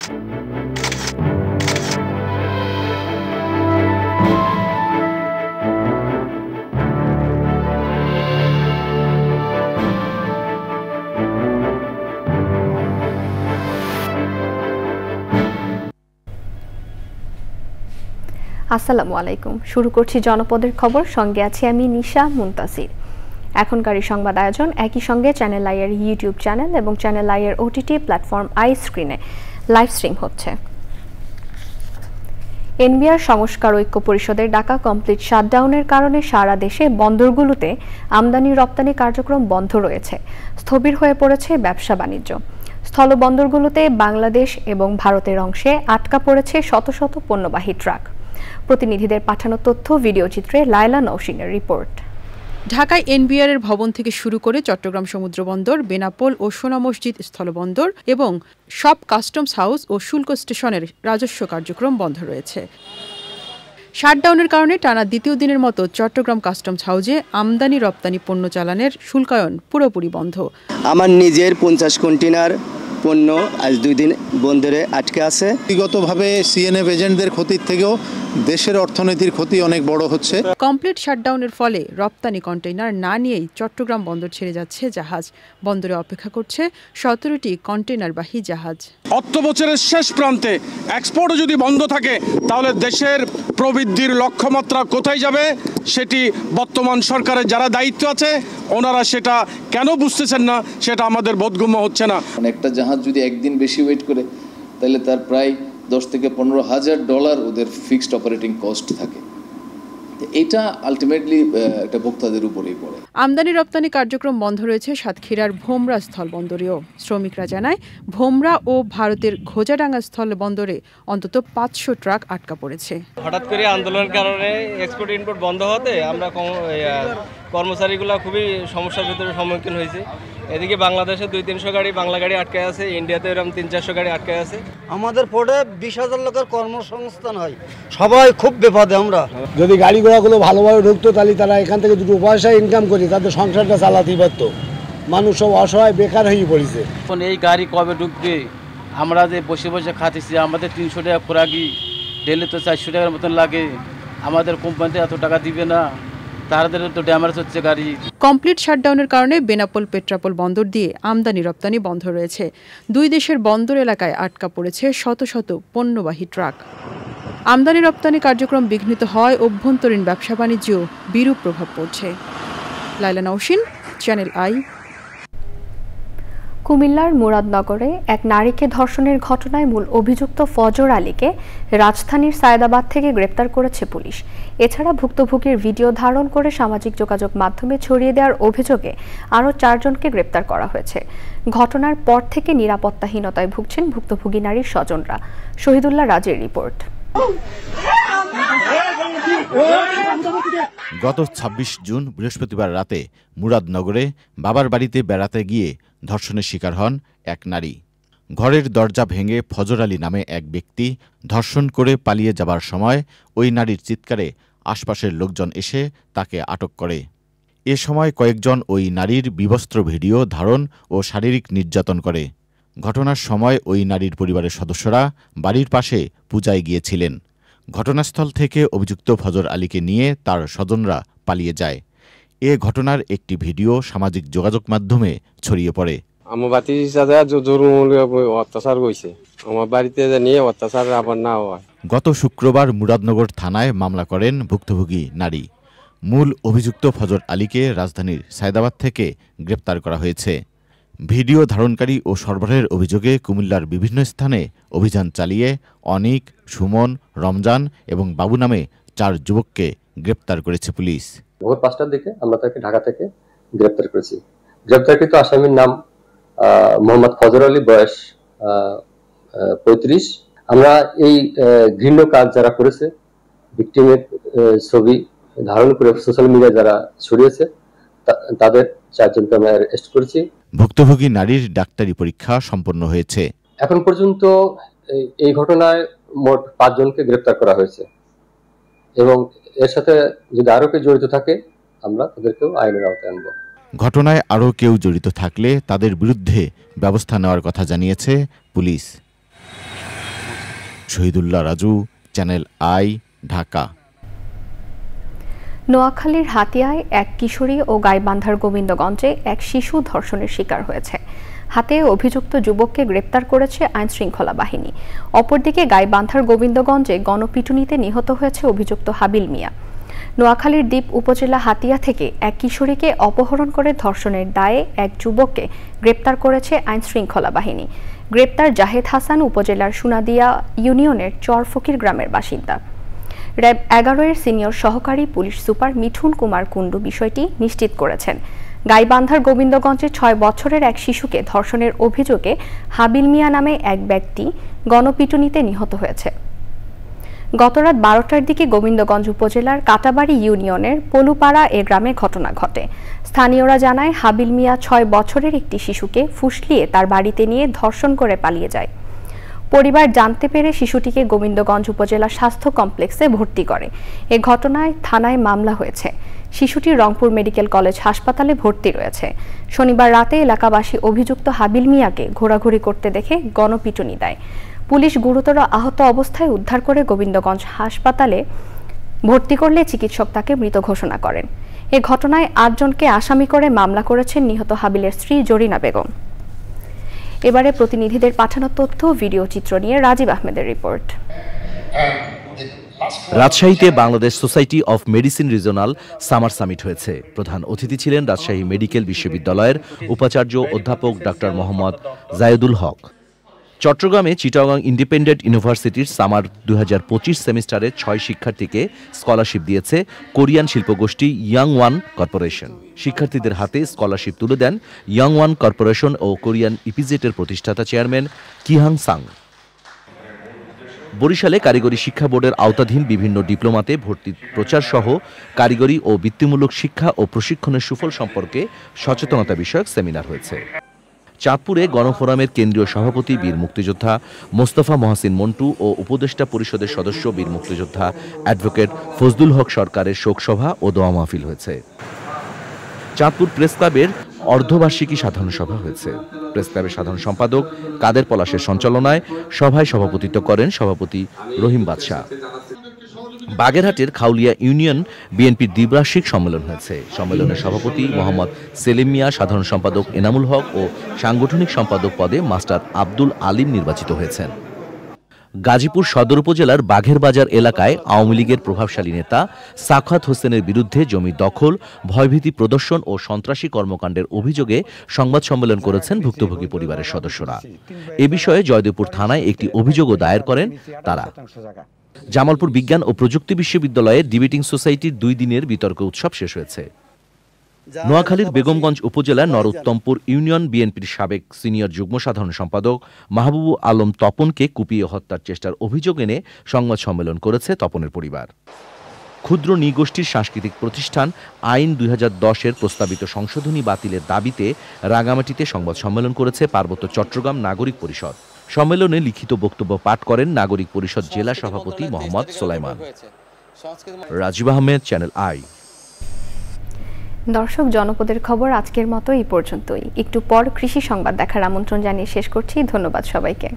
আসসালামু আলাইকুম। শুরু করছি জনপদের খবর, সঙ্গে আছি আমি নিশা মুনতাসির। এখনকার সংবাদ আয়োজন একই সঙ্গে চ্যানেল আই এর ইউটিউব চ্যানেল এবং চ্যানেল আই এর ওটিটি প্ল্যাটফর্ম আই স্ক্রিনে লাইভ স্ট্রিম হচ্ছে। এনবিআর সংস্কার ঐক্য পরিষদের ডাকা কমপ্লিট শাটডাউনের কারণে সারা দেশে বন্দরগুলোতে আমদানি রপ্তানি কার্যক্রম বন্ধ রয়েছে। স্থবির হয়ে পড়েছে ব্যবসা বাণিজ্য। স্থলবন্দরগুলোতে বাংলাদেশ এবং ভারতের অংশে আটকা পড়েছে শত শত পণ্যবাহী ট্রাক। প্রতিনিধিদের পাঠানো তথ্য ভিডিও চিত্রে লায়লা নওশিনের রিপোর্ট। ঢাকায় এনবিআর এর ভবন থেকে শুরু করে চট্টগ্রাম সমুদ্র বন্দর, বেনাপোল ও সোনা মসজিদ স্থলবন্দর এবং সব কাস্টমস হাউস ও শুল্ক স্টেশনের রাজস্ব কার্যক্রম বন্ধ রয়েছে। শাটডাউনের কারণে টানা দ্বিতীয় দিনের মতো চট্টগ্রাম কাস্টমস হাউসে আমদানি রপ্তানি পণ্য চালানের শুল্কায়ন পুরোপুরি বন্ধ। আমার নিজের 50 কন্টেইনার পণ্য আজ 2 দিন বন্দরে আটকে আছে। ব্যক্তিগতভাবে সিএনএফ এজেন্টদের ক্ষতির থেকেও দেশের অর্থনীতির ক্ষতি অনেক বড় হচ্ছে। কমপ্লিট শাটডাউনের ফলে রপ্তানি কন্টেইনার না নিয়েই চট্টগ্রাম বন্দর ছেড়ে যাচ্ছে জাহাজ। বন্দরে অপেক্ষা করছে 17টি কন্টেইনারবাহী জাহাজ। অর্থ বছরের শেষ প্রান্তে এক্সপোর্টও যদি বন্ধ থাকে তাহলে দেশের প্রবৃদ্ধির লক্ষ্যমাত্রা কোথায় যাবে সেটি বর্তমান সরকারের যারা দায়িত্ব আছে ওনারা সেটা কেন বুঝতেছেন না সেটা আমাদের বোধগম্য হচ্ছে না। একটা জাহাজ যদি একদিন বেশি ওয়েট করে তাহলে তার প্রায় 10 থেকে $15,000 ওদের ফিক্সড অপারেটিং কস্ট থাকে। এটা আলটিমেটলি একটা ভোক্তাদের উপরেই পড়ে। আমদানি রপ্তানি কার্যক্রম বন্ধ রয়েছে সাতক্ষীরার ভোমরা স্থল বন্দরেও। শ্রমিকরা জানায় ভোমরা ও ভারতের ঘোজাডাঙ্গা স্থল বন্দরে অন্তত 500 ট্রাক আটকা পড়েছে। হঠাৎ করে আন্দোলনের কারণে এক্সপোর্ট ইম্পোর্ট বন্ধ হতে আমরা কর্মচারীগুলো খুবই সমস্যার ভিতরে সম্মুখীন হয়েছে। এদিকে বাংলাদেশে 200-300 গাড়ি বাংলা গাড়ি আটকে আছে, ইন্ডিয়াতে এরকম 300-400 গাড়ি আটকে আছে। আমাদের পোর্টে 20,000 লোকের কর্মসংস্থান হয়, সবাই খুব বিপদে। আমরা যদি গাড়ি ঘোড়াগুলো ভালোভাবে ঢুকতো তাহলে তারা এখান থেকে দুটো পয়সা ইনকাম করে তাদের সংসারটা চালাতেই পারত। মানুষ সব অসহায় বেকার হয়ে পড়েছে। এখন এই গাড়ি কবে ঢুকবে? আমরা যে বসে বসে খাচ্ছি, আমাদের 300 টাকা খোরাকি, ডেলি তো 400 টাকার মতন লাগে। আমাদের কোম্পানিতে এত টাকা দিবে না, তাদের তো ড্যামেজ হচ্ছে গাড়ি। কমপ্লিট শাটডাউনের কারণে বেনাপোল পেট্রাপোল বন্দর দিয়ে আমদানি রপ্তানি বন্ধ রয়েছে। দুই দেশের বন্দর এলাকায় আটকা পড়েছে শত শত পণ্যবাহী ট্রাক। আমদানি রপ্তানি কার্যক্রম বিঘ্নিত হয়, অভ্যন্তরীণ ব্যবসা বাণিজ্যেও বিরূপ প্রভাব পড়ছে। Laila Nowshin, channel I. কুমিল্লার মুরাদনগরে এক নারীকে ধর্ষণের ঘটনায় মূল অভিযুক্ত ফজর আলীকে রাজধানীর সায়েদাবাদ থেকে গ্রেপ্তার করেছে পুলিশ। এছাড়া ভুক্তভোগীর ভিডিও ধারণ করে সামাজিক যোগাযোগ মাধ্যমে ছড়িয়ে দেওয়ার অভিযোগে আরও 4 জনকে গ্রেপ্তার করা হয়েছে। ঘটনার পর থেকে নিরাপত্তাহীনতায় ভুগছেন ভুক্তভোগী নারীর স্বজনরা। শহীদুল্লাহ রাজের রিপোর্ট। গত 26 জুন বৃহস্পতিবার রাতে মুরাদনগরে বাবার বাড়িতে বেড়াতে গিয়ে ধর্ষণের শিকার হন এক নারী। ঘরের দরজা ভেঙে ফজর আলী নামে এক ব্যক্তি ধর্ষণ করে পালিয়ে যাবার সময় ওই নারীর চিৎকারে আশপাশের লোকজন এসে তাকে আটক করে। এ সময় কয়েকজন ওই নারীর বিবস্ত্র ভিডিও ধারণ ও শারীরিক নির্যাতন করে। ঘটনার সময় ওই নারীর পরিবারের সদস্যরা বাড়ির পাশে পূজায় গিয়েছিলেন। ঘটনাস্থল থেকে অভিযুক্ত ফজর আলীকে নিয়ে তার স্বজনরা পালিয়ে যায়। এ ঘটনার একটি ভিডিও সামাজিক যোগাযোগ মাধ্যমে ছড়িয়ে পড়ে। আমার অত্যাচার হয়েছে, আমার বাড়িতে নিয়ে অত্যাচার আবার না হয়। গত শুক্রবার মুরাদনগর থানায় মামলা করেন ভুক্তভোগী নারী। মূল অভিযুক্ত ফজর আলীকে রাজধানীর সায়েদাবাদ থেকে গ্রেপ্তার করা হয়েছে। ভিডিও ধারণকারী ও সরবরাহের অভিযোগে কুমিল্লার বিভিন্ন স্থানে অভিযান চালিয়ে অনিক, সুমন, রমজান এবং বাবু নামে 4 যুবককে গ্রেপ্তার করেছে পুলিশ। ভোর 5টার দিকে আমরা তাকে ঢাকা থেকে গ্রেপ্তার করেছি। গ্রেপ্তারকৃত আসামির নাম মোহাম্মদ ফজর আলী, বয়স 35। আমরা এই ঘৃণ্য কাজ যারা করেছে, ভিকটিমের ছবি ধারণ করে সোশ্যাল মিডিয়ায় যারা ছড়িয়েছে, তাদের 4 জনকে আমরা অ্যারেস্ট করেছি। ভুক্তভোগী নারীর ডাক্তারি পরীক্ষা সম্পন্ন হয়েছে। এখন পর্যন্ত এই ঘটনায় মোট 5 জনকে গ্রেপ্তার করা হয়েছে এবং এর সাথে যদি আরো কেউ জড়িত থাকে আমরা তাদেরকেও আইনের আওতায় আনব। ঘটনায় আরও কেউ জড়িত থাকলে তাদের বিরুদ্ধে ব্যবস্থা নেওয়ার কথা জানিয়েছে police. Shahidullah Raju, channel I, Dhaka. নোয়াখালীর হাতিয়ায় এক কিশোরী ও গাইবান্ধার গোবিন্দগঞ্জে এক শিশু ধর্ষণের শিকার হয়েছে। হাতে অভিযুক্ত যুবককে গ্রেপ্তার করেছে আইন শৃঙ্খলা বাহিনী। অপরদিকে গাইবান্ধার গোবিন্দগঞ্জে গণপিটুনিতে নিহত হয়েছে অভিযুক্ত হাবিল মিয়া। নোয়াখালীর দ্বীপ উপজেলা হাতিয়া থেকে এক কিশোরীকে অপহরণ করে ধর্ষণের দায়ে এক যুবককে গ্রেপ্তার করেছে আইন শৃঙ্খলা বাহিনী। গ্রেপ্তার জাহেদ হাসান উপজেলার সোনাদিয়া ইউনিয়নের চরফকির গ্রামের বাসিন্দা। র্যাব 11 এর সিনিয়র সহকারী পুলিশ সুপার মিঠুন কুমার কুণ্ডু বিষয়টি নিশ্চিত করেছেন। গাইবান্ধার গোবিন্দগঞ্জে 6 বছরের এক শিশুকে ধর্ষণের অভিযোগে হাবিল মিয়া নামে এক ব্যক্তি গণপিটুনিতে নিহত হয়েছে। গতরাত 12টার দিকে গোবিন্দগঞ্জ উপজেলার কাটাবাড়ি ইউনিয়নের পলুপাড়া এ গ্রামে ঘটনা ঘটে। স্থানীয়রা জানায় হাবিল মিয়া 6 বছরের একটি শিশুকে ফুসলিয়ে তার বাড়িতে নিয়ে ধর্ষণ করে পালিয়ে যায়। পরিবার জানতে পেরে শিশুটিকে গোবিন্দগঞ্জ উপজেলা স্বাস্থ্য কমপ্লেক্সে ভর্তি করে। এ ঘটনায় থানায় মামলা হয়েছে। শিশুটি রংপুর মেডিকেল কলেজ হাসপাতালে ভর্তি রয়েছে। শনিবার রাতে এলাকাবাসী অভিযুক্ত হাবিল মিয়াকে ঘোরাঘুরি করতে দেখে গণপিটুনি দেয়। পুলিশ গুরুতর আহত অবস্থায় উদ্ধার করে গোবিন্দগঞ্জ হাসপাতালে ভর্তি করলে চিকিৎসক তাকে মৃত ঘোষণা করেন। এ ঘটনায় 8 জনকে আসামি করে মামলা করেছেন নিহত হাবিলের স্ত্রী জরিনা বেগম। এবারে প্রতিনিধিদের পাঠানো তথ্য ভিডিও চিত্র নিয়ে রাজীব আহমেদের রিপোর্ট। রাজশাহীতে Bangladesh society of medicine regional summer summit হয়েছে। প্রধান অতিথি ছিলেন রাজশাহী মেডিকেল বিশ্ববিদ্যালয়ের উপাচার্য অধ্যাপক ডক্টর মোহাম্মদ জায়েদুল হক। চট্টগ্রামে চিটাগং ইন্ডিপেন্ডেন্ট ইউনিভার্সিটির সামার 2025 সেমিস্টারে 6 শিক্ষার্থীকে স্কলারশিপ দিয়েছে কোরিয়ান শিল্পগোষ্ঠী ইয়াং ওয়ান কর্পোরেশন। শিক্ষার্থীদের হাতে স্কলারশিপ তুলে দেন ইয়াং ওয়ান কর্পোরেশন ও কোরিয়ান ইপিজেটের প্রতিষ্ঠাতা চেয়ারম্যান কিহাং সাং। বরিশালে কারিগরি শিক্ষা বোর্ডের আওতাধীন বিভিন্ন ডিপ্লোমাতে ভর্তি প্রচার সহ কারিগরি ও বৃত্তিমূলক শিক্ষা ও প্রশিক্ষণের সুফল সম্পর্কে সচেতনতা বিষয়ক সেমিনার হয়েছে। চাঁদপুরে গণফোরামের কেন্দ্রীয় সভাপতি বীর মুক্তিযোদ্ধা মোস্তফা মহসিন মন্টু ও উপদেষ্টা পরিষদের সদস্য বীর মুক্তিযোদ্ধা অ্যাডভোকেট ফজলুল হক সরকারের শোকসভা ও দোয়া মাহফিল হয়েছে। চাঁদপুর প্রেস ক্লাবের অর্ধবার্ষিকী সাধারণ সভা হয়েছে। প্রেস ক্লাবের সাধারণ সম্পাদক কাদের পলাশের সঞ্চালনায় সভায় সভাপতিত্ব করেন সভাপতি রহিম বাদশাহ। বাগেরহাটের খাউলিয়া ইউনিয়ন বিএনপির দ্বিবার্ষিক সম্মেলন হয়েছে। সম্মেলনের সভাপতি মোহাম্মদ সেলিম মিয়া, সাধারণ সম্পাদক এনামুল হক ও সাংগঠনিক সম্পাদক পদে মাস্টার আব্দুল আলিম নির্বাচিত হয়েছেন। গাজীপুর সদর উপজেলার বাঘের বাজার এলাকায় আওয়ামী লীগের প্রভাবশালী নেতা সাখাত হোসেনের বিরুদ্ধে জমি দখল, ভয়ভীতি প্রদর্শন ও সন্ত্রাসী কর্মকাণ্ডের অভিযোগে সংবাদ সম্মেলন করেছেন ভুক্তভোগী পরিবারের সদস্যরা। এ বিষয়ে জয়দেবপুর থানায় একটি অভিযোগও দায়ের করেন তারা। জামালপুর বিজ্ঞান ও প্রযুক্তি বিশ্ববিদ্যালয়ের ডিবেটিং সোসাইটির 2 দিনের বিতর্ক উৎসব শেষ হয়েছে। নোয়াখালীর বেগমগঞ্জ উপজেলার নরউত্তমপুর ইউনিয়ন বিএনপির সাবেক সিনিয়র যুগ্ম সাধারণ সম্পাদক মাহবুব আলম তপনকে কুপিয়ে হত্যার চেষ্টার অভিযোগ এনে সংবাদ সম্মেলন করেছে তপনের পরিবার। ক্ষুদ্র নৃগোষ্ঠীর সাংস্কৃতিক প্রতিষ্ঠান আইন 2010-এর প্রস্তাবিত সংশোধনী বাতিলের দাবিতে রাঙামাটিতে সংবাদ সম্মেলন করেছে পার্বত্য চট্টগ্রাম নাগরিক পরিষদ। সম্মেলনে লিখিত বক্তব্য পাঠ করেন নাগরিক পরিষদ জেলা সভাপতি মোহাম্মদ সোলাইমান। Rajib Ahmed, channel I. দর্শক, জনপদের খবর আজকের মতো এই পর্যন্তই। একটু পর কৃষি সংবাদ দেখার আমন্ত্রণ জানিয়ে শেষ করছি। ধন্যবাদ সবাইকে।